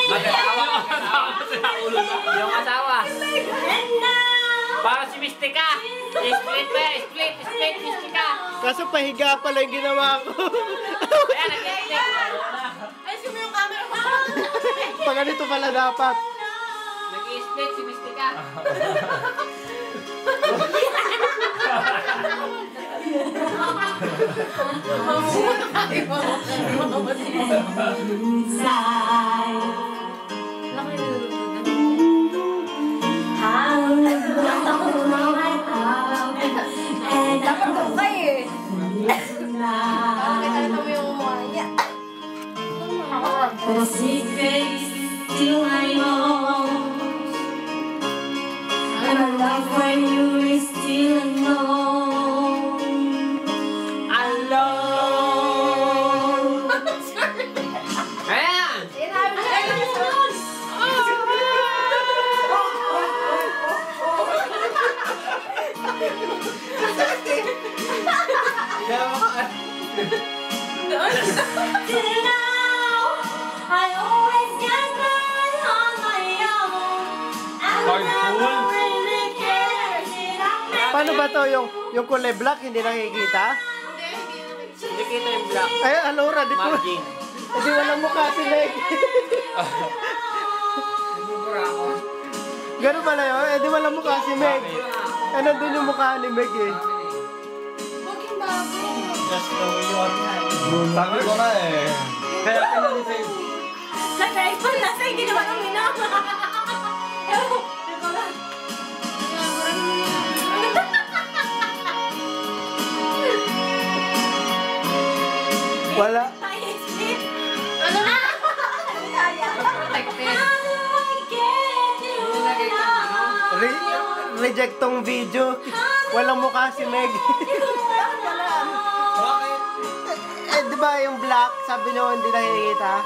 Mag-asawa. Yung asawa. Para si Mystica. Split pa yan. Split, Mystica. Kaso pahiga pala yung ginawa ko. Ayan, nag-split. Ayusin mo yung camera mo. Pag ganito pala dapat. Nag-split si Mystica. Dapat ko kayo eh. Kita mo yung mukha niya. The secret still I know, and my love for you is still unknown. Alone. Ayan. Till now, I always get by on my own. And I never really cared that I met Paano ba to yung kulay black hindi nakikita? Hindi kita yung black. Ay, Alora, di ko. Margin. Hindi walang mukha si Meg. Ganun pala yun? Eh, di walang mukha si Meg. Eh, nandun yung mukha ni Meg eh. Huwag yung bago. Sabi ko na eh. Kaya pinag-save. Nag-iPhone na sa hindi naman ang minama. Ewan, di ko lang. Wala. Pa-isip. Ano na? Reject tong video. Walang mukha si Meg. Bakit? Eh, di ba yung black, sabi niyo hindi nakikita?